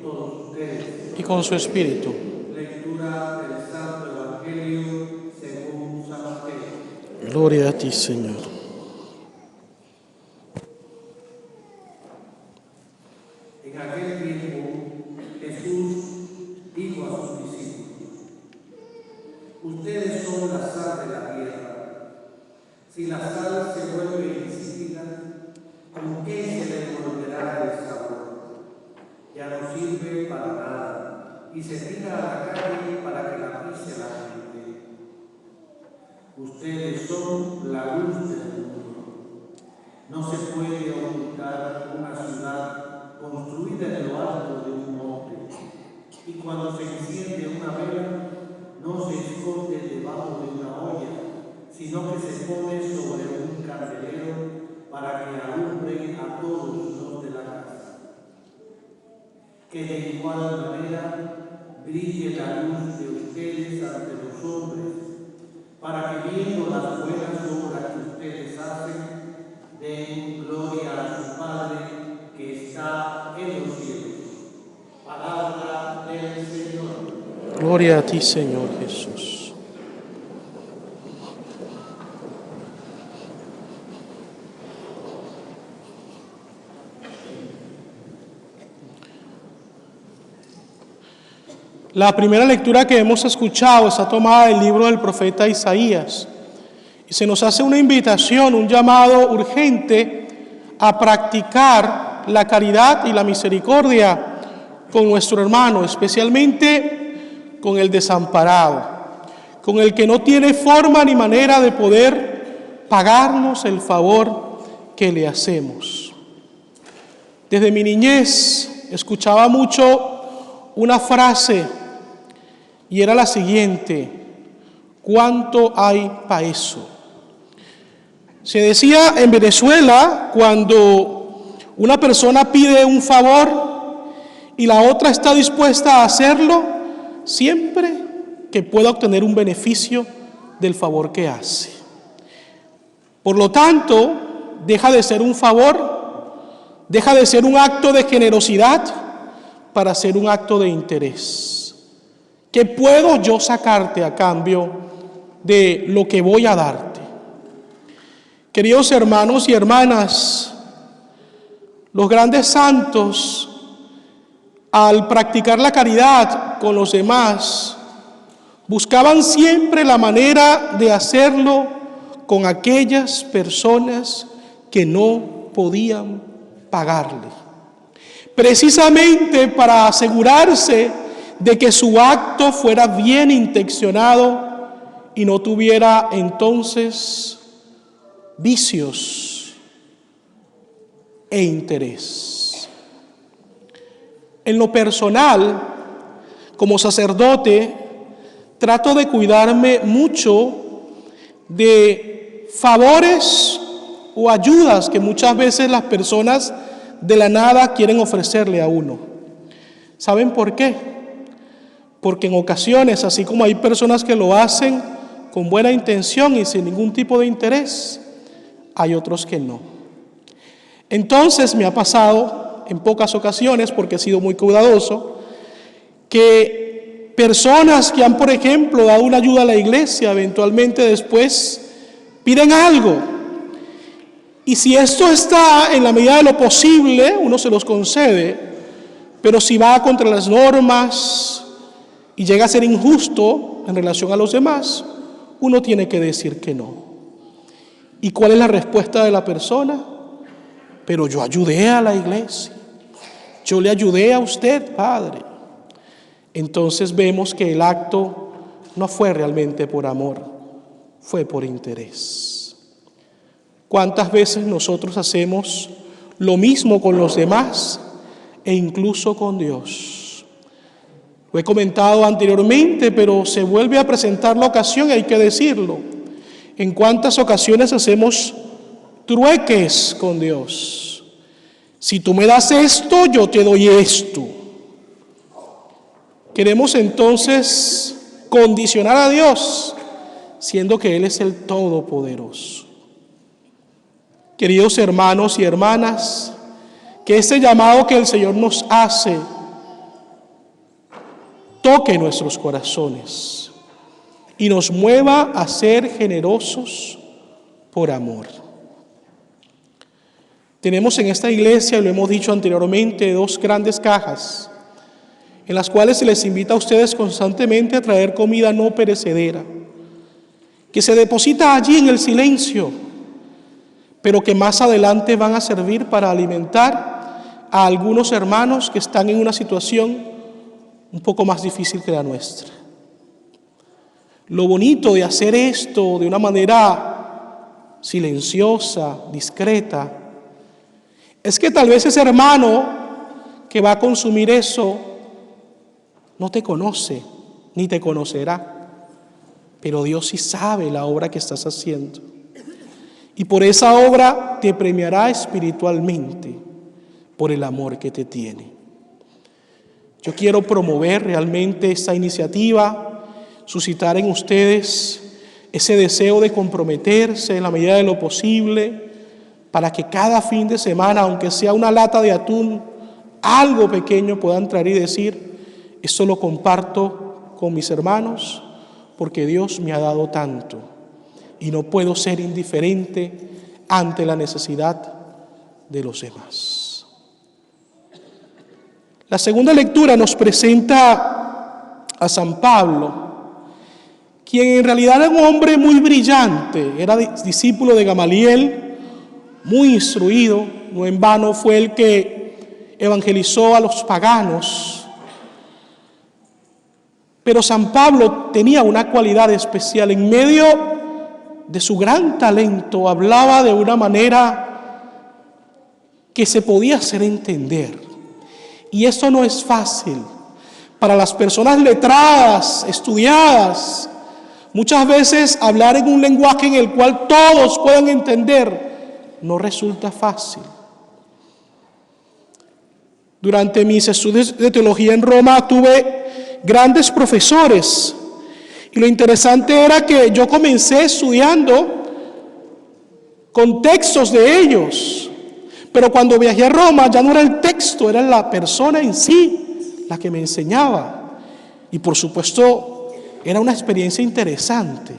todos ustedes. Y con su espíritu. Lectura del Santo Evangelio según San Mateo. Gloria a ti, Señor. En aquel tiempo Jesús dijo a sus discípulos: ustedes son la sal de la tierra. Si la sal se vuelve insípida, ¿con qué se le devolverá el sabor? Ya no sirve para nada y se tira a la calle para que la pise la gente. Ustedes son la luz del mundo. No se puede ocultar una ciudad construida en lo alto de un monte, y cuando se enciende una vela, no se esconde debajo de una olla, sino que se pone sobre un candelero para que alumbre a todos los de la casa. Que de igual manera brille la luz de ustedes ante los hombres, para que viendo las buenas obras que ustedes hacen, den gloria a su Padre que está en los cielos. Palabra del Señor. Gloria a ti, Señor Jesús. La primera lectura que hemos escuchado está tomada del libro del profeta Isaías y se nos hace una invitación, un llamado urgente a practicar la caridad y la misericordia con nuestro hermano, especialmente con el desamparado, con el que no tiene forma ni manera de poder pagarnos el favor que le hacemos. Desde mi niñez escuchaba mucho una frase y era la siguiente: ¿cuánto hay para eso? Se decía en Venezuela, cuando una persona pide un favor y la otra está dispuesta a hacerlo, siempre que pueda obtener un beneficio del favor que hace. Por lo tanto, deja de ser un favor, deja de ser un acto de generosidad para ser un acto de interés. ¿Qué puedo yo sacarte a cambio de lo que voy a darte? Queridos hermanos y hermanas, los grandes santos, al practicar la caridad con los demás, buscaban siempre la manera de hacerlo con aquellas personas que no podían pagarle, precisamente para asegurarse de que su acto fuera bien intencionado y no tuviera entonces vicios e interés. En lo personal, como sacerdote, trato de cuidarme mucho de favores o ayudas que muchas veces las personas de la nada quieren ofrecerle a uno. ¿Saben por qué? Porque en ocasiones, así como hay personas que lo hacen con buena intención y sin ningún tipo de interés, hay otros que no. Entonces me ha pasado en pocas ocasiones, porque he sido muy cuidadoso, que personas que han, por ejemplo, dado una ayuda a la iglesia, eventualmente después piden algo. Y si esto está en la medida de lo posible, uno se los concede, pero si va contra las normas y llega a ser injusto en relación a los demás, uno tiene que decir que no. ¿Y cuál es la respuesta de la persona? Pero yo ayudé a la iglesia, yo le ayudé a usted, Padre. Entonces vemos que el acto no fue realmente por amor, fue por interés. ¿Cuántas veces nosotros hacemos lo mismo con los demás e incluso con Dios? Lo he comentado anteriormente, pero se vuelve a presentar la ocasión y hay que decirlo. ¿En cuántas ocasiones hacemos trueques con Dios? Si tú me das esto, yo te doy esto. Queremos entonces condicionar a Dios, siendo que Él es el Todopoderoso. Queridos hermanos y hermanas, que este llamado que el Señor nos hace toque nuestros corazones y nos mueva a ser generosos por amor. Tenemos en esta iglesia, lo hemos dicho anteriormente, 2 grandes cajas en las cuales se les invita a ustedes constantemente a traer comida no perecedera, que se deposita allí en el silencio, pero que más adelante van a servir para alimentar a algunos hermanos que están en una situación un poco más difícil que la nuestra. Lo bonito de hacer esto de una manera silenciosa, discreta, es que tal vez ese hermano que va a consumir eso no te conoce, ni te conocerá, pero Dios sí sabe la obra que estás haciendo. Y por esa obra te premiará espiritualmente por el amor que te tiene. Yo quiero promover realmente esta iniciativa, suscitar en ustedes ese deseo de comprometerse en la medida de lo posible para que cada fin de semana, aunque sea una lata de atún, algo pequeño, puedan traer y decir: esto lo comparto con mis hermanos porque Dios me ha dado tanto y no puedo ser indiferente ante la necesidad de los demás. La segunda lectura nos presenta a San Pablo, quien en realidad era un hombre muy brillante, era discípulo de Gamaliel, muy instruido, no en vano fue el que evangelizó a los paganos. Pero San Pablo tenía una cualidad especial. En medio de su gran talento hablaba de una manera que se podía hacer entender. Y esto no es fácil. Para las personas letradas, estudiadas, muchas veces hablar en un lenguaje en el cual todos puedan entender no resulta fácil. Durante mis estudios de teología en Roma tuve grandes profesores y lo interesante era que yo comencé estudiando con textos de ellos, pero cuando viajé a Roma ya no era el texto, era la persona en sí la que me enseñaba, y por supuesto era una experiencia interesante.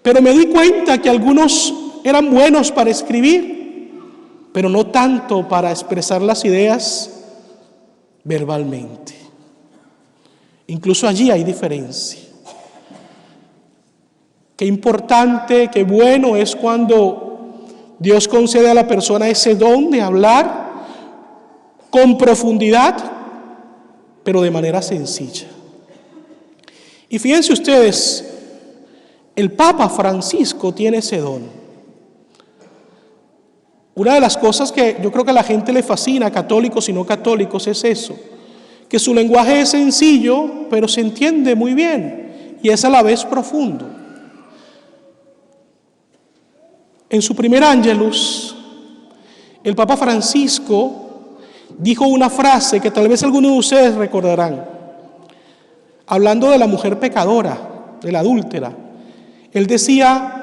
Pero me di cuenta que algunos eran buenos para escribir, pero no tanto para expresar las ideas verbalmente. Incluso allí hay diferencia. Qué importante, qué bueno es cuando Dios concede a la persona ese don de hablar con profundidad, pero de manera sencilla. Y fíjense ustedes, el Papa Francisco tiene ese don. Una de las cosas que yo creo que a la gente le fascina, católicos y no católicos, es eso, que su lenguaje es sencillo, pero se entiende muy bien y es a la vez profundo. En su primer Ángelus, el Papa Francisco dijo una frase que tal vez algunos de ustedes recordarán, hablando de la mujer pecadora, de la adúltera. Él decía: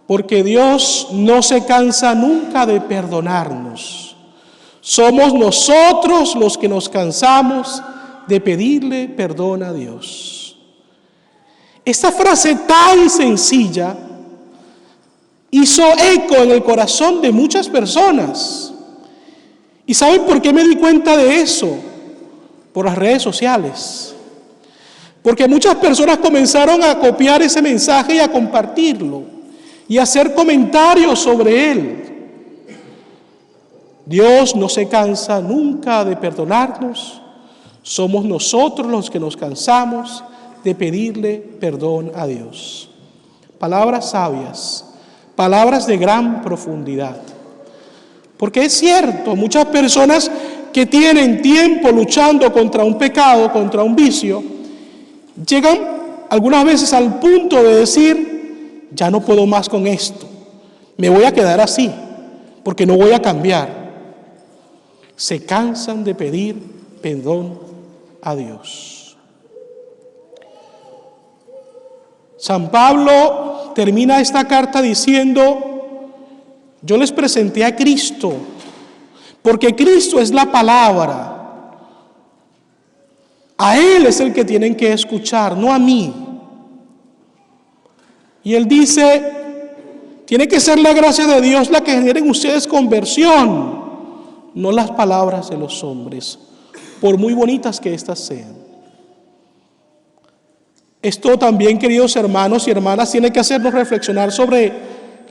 porque Dios no se cansa nunca de perdonarnos. Somos nosotros los que nos cansamos de pedirle perdón a Dios. Esta frase tan sencilla hizo eco en el corazón de muchas personas. ¿Y saben por qué me di cuenta de eso? Por las redes sociales. Porque muchas personas comenzaron a copiar ese mensaje y a compartirlo y hacer comentarios sobre él. Dios no se cansa nunca de perdonarnos. Somos nosotros los que nos cansamos de pedirle perdón a Dios. Palabras sabias, palabras de gran profundidad. Porque es cierto, muchas personas que tienen tiempo luchando contra un pecado, contra un vicio, llegan algunas veces al punto de decir: ya no puedo más con esto, me voy a quedar así, porque no voy a cambiar. Se cansan de pedir perdón a Dios. San Pablo termina esta carta diciendo: yo les presenté a Cristo, porque Cristo es la palabra. A Él es el que tienen que escuchar, no a mí. Y Él dice, tiene que ser la gracia de Dios la que genere en ustedes conversión, no las palabras de los hombres, por muy bonitas que éstas sean. Esto también, queridos hermanos y hermanas, tiene que hacernos reflexionar sobre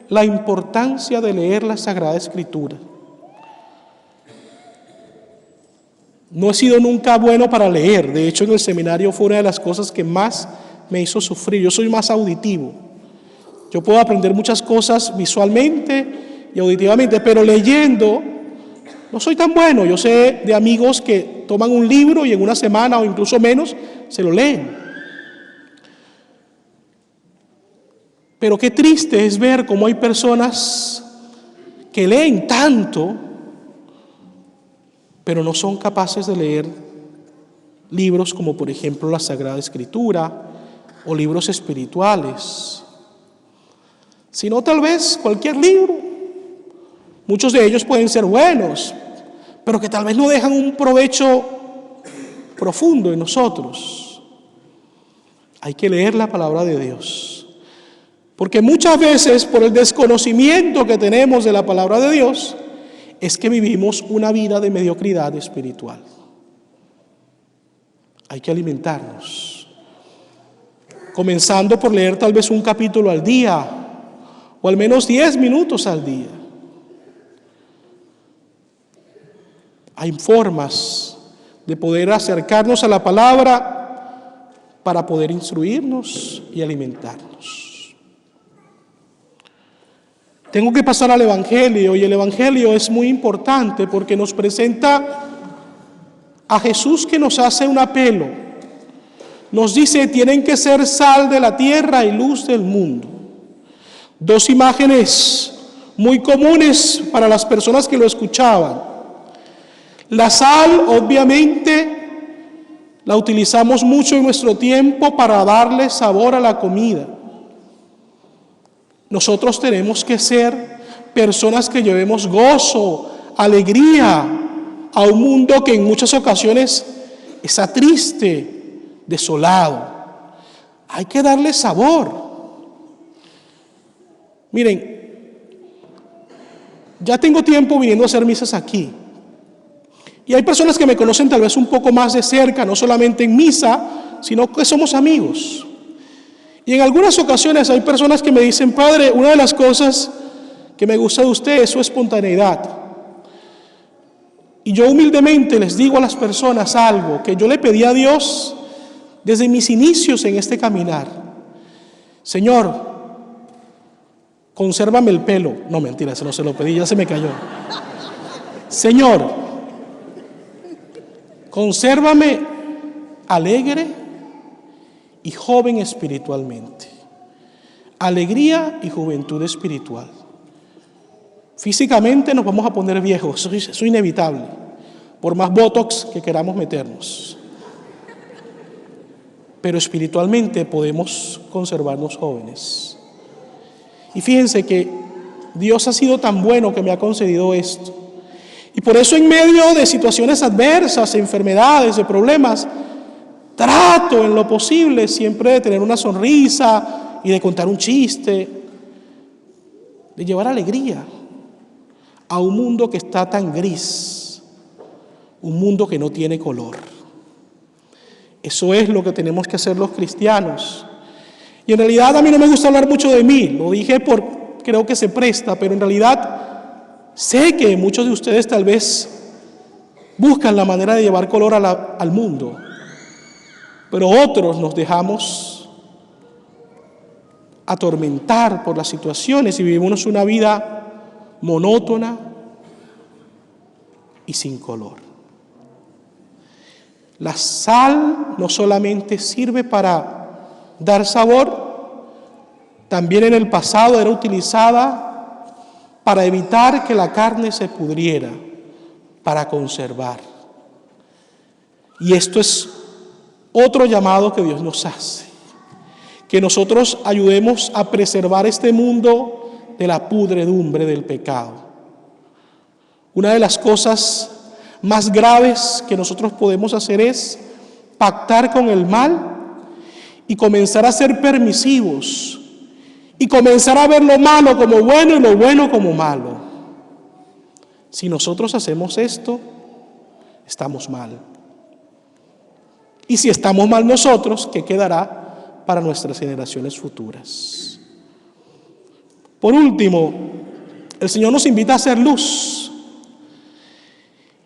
la importancia de leer la Sagrada Escritura. No he sido nunca bueno para leer. De hecho, en el seminario fue una de las cosas que más me hizo sufrir. Yo soy más auditivo. Yo puedo aprender muchas cosas visualmente y auditivamente, pero leyendo no soy tan bueno. Yo sé de amigos que toman un libro y en una semana o incluso menos se lo leen. Pero qué triste es ver cómo hay personas que leen tanto, pero no son capaces de leer libros como por ejemplo la Sagrada Escritura o libros espirituales, sino tal vez cualquier libro. Muchos de ellos pueden ser buenos, pero que tal vez no dejan un provecho profundo en nosotros. Hay que leer la palabra de Dios, porque muchas veces por el desconocimiento que tenemos de la palabra de Dios, es que vivimos una vida de mediocridad espiritual. Hay que alimentarnos, comenzando por leer tal vez un capítulo al día, o al menos 10 minutos al día. Hay formas de poder acercarnos a la palabra para poder instruirnos y alimentarnos. Tengo que pasar al Evangelio, y el Evangelio es muy importante porque nos presenta a Jesús que nos hace un apelo. Nos dice, tienen que ser sal de la tierra y luz del mundo. Dos imágenes muy comunes para las personas que lo escuchaban. La sal, obviamente, la utilizamos mucho en nuestro tiempo para darle sabor a la comida. Nosotros tenemos que ser personas que llevemos gozo, alegría a un mundo que en muchas ocasiones está triste, desolado. Hay que darle sabor. Miren, ya tengo tiempo viniendo a hacer misas aquí. Y hay personas que me conocen tal vez un poco más de cerca, no solamente en misa, sino que somos amigos. Y en algunas ocasiones hay personas que me dicen, Padre, una de las cosas que me gusta de usted es su espontaneidad. Y yo humildemente les digo a las personas algo que yo le pedí a Dios desde mis inicios en este caminar. Señor, consérvame el pelo. No, mentira, eso no se lo pedí, ya se me cayó. Señor, consérvame alegre y joven espiritualmente. Alegría y juventud espiritual. Físicamente nos vamos a poner viejos, eso es inevitable, por más botox que queramos meternos. Pero espiritualmente podemos conservarnos jóvenes. Y fíjense que Dios ha sido tan bueno que me ha concedido esto. Y por eso en medio de situaciones adversas, enfermedades, de problemas, trato en lo posible siempre de tener una sonrisa y de contar un chiste, de llevar alegría a un mundo que está tan gris, un mundo que no tiene color. Eso es lo que tenemos que hacer los cristianos. Y en realidad a mí no me gusta hablar mucho de mí, lo dije creo que se presta, pero en realidad sé que muchos de ustedes tal vez buscan la manera de llevar color al mundo. Pero otros nos dejamos atormentar por las situaciones y vivimos una vida monótona y sin color. La sal no solamente sirve para dar sabor, también en el pasado era utilizada para evitar que la carne se pudriera, para conservar. Y esto es otro llamado que Dios nos hace, que nosotros ayudemos a preservar este mundo de la pudredumbre del pecado. Una de las cosas más graves que nosotros podemos hacer es pactar con el mal y comenzar a ser permisivos y comenzar a ver lo malo como bueno y lo bueno como malo. Si nosotros hacemos esto, estamos mal. Y si estamos mal nosotros, ¿qué quedará para nuestras generaciones futuras? Por último, el Señor nos invita a hacer luz.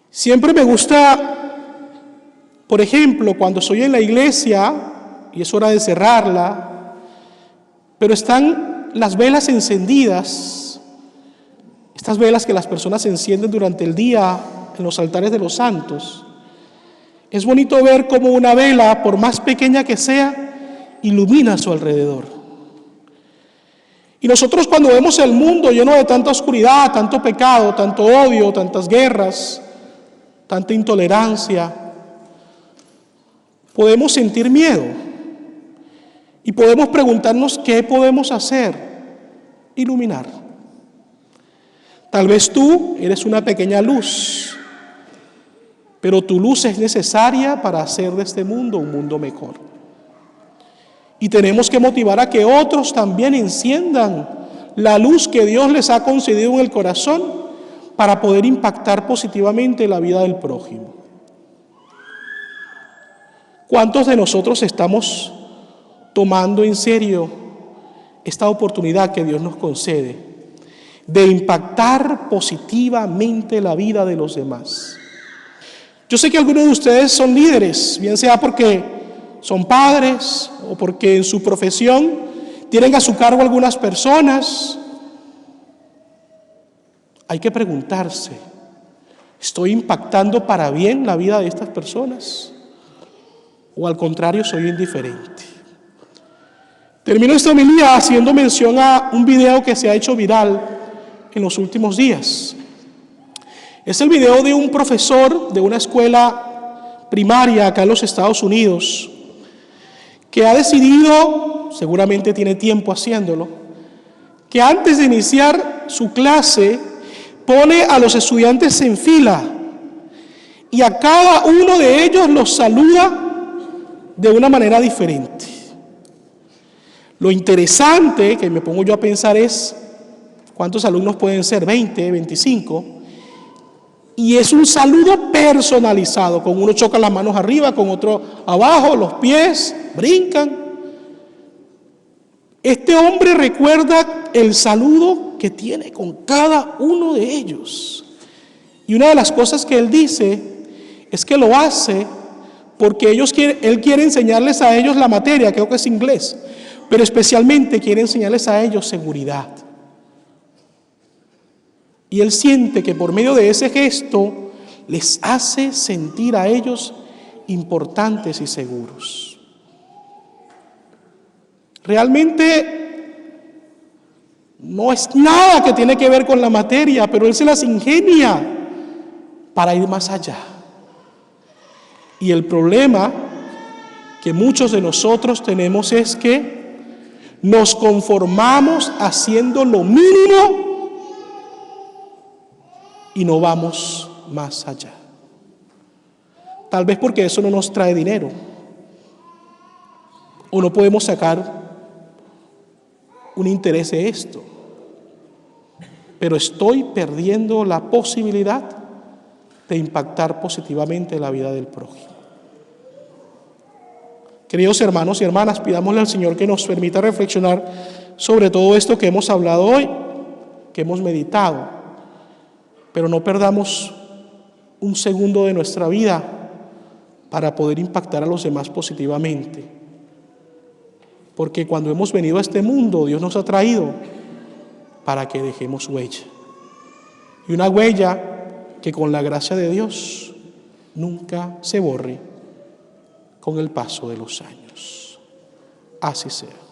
Siempre me gusta, por ejemplo, cuando estoy en la iglesia y es hora de cerrarla, pero están las velas encendidas, estas velas que las personas encienden durante el día en los altares de los santos. Es bonito ver cómo una vela, por más pequeña que sea, ilumina a su alrededor. Y nosotros cuando vemos el mundo lleno de tanta oscuridad, tanto pecado, tanto odio, tantas guerras, tanta intolerancia, podemos sentir miedo y podemos preguntarnos qué podemos hacer, iluminar. Tal vez tú eres una pequeña luz, pero tu luz es necesaria para hacer de este mundo un mundo mejor. Y tenemos que motivar a que otros también enciendan la luz que Dios les ha concedido en el corazón para poder impactar positivamente la vida del prójimo. ¿Cuántos de nosotros estamos tomando en serio esta oportunidad que Dios nos concede de impactar positivamente la vida de los demás? Yo sé que algunos de ustedes son líderes, bien sea porque son padres o porque en su profesión tienen a su cargo algunas personas. Hay que preguntarse, ¿estoy impactando para bien la vida de estas personas? ¿O al contrario, soy indiferente? Termino esta homilía haciendo mención a un video que se ha hecho viral en los últimos días. Es el video de un profesor de una escuela primaria acá en los Estados Unidos que ha decidido, seguramente tiene tiempo haciéndolo, que antes de iniciar su clase pone a los estudiantes en fila y a cada uno de ellos los saluda de una manera diferente. Lo interesante que me pongo yo a pensar es cuántos alumnos pueden ser, 20, 25, y es un saludo personalizado, con uno choca las manos arriba, con otro abajo, los pies, brincan. Este hombre recuerda el saludo que tiene con cada uno de ellos. Y una de las cosas que él dice es que lo hace porque él quiere enseñarles a ellos la materia, creo que es inglés, pero especialmente quiere enseñarles a ellos seguridad. Y él siente que por medio de ese gesto les hace sentir a ellos importantes y seguros. Realmente no es nada que tiene que ver con la materia, pero él se las ingenia para ir más allá. Y el problema que muchos de nosotros tenemos es que nos conformamos haciendo lo mínimo y no vamos más allá. Tal vez porque eso no nos trae dinero o no podemos sacar un interés de esto, pero estoy perdiendo la posibilidad de impactar positivamente la vida del prójimo. Queridos hermanos y hermanas, pidámosle al Señor que nos permita reflexionar sobre todo esto que hemos hablado hoy, que hemos meditado, pero no perdamos un segundo de nuestra vida para poder impactar a los demás positivamente. Porque cuando hemos venido a este mundo, Dios nos ha traído para que dejemos huella. Y una huella que con la gracia de Dios nunca se borre con el paso de los años. Así sea.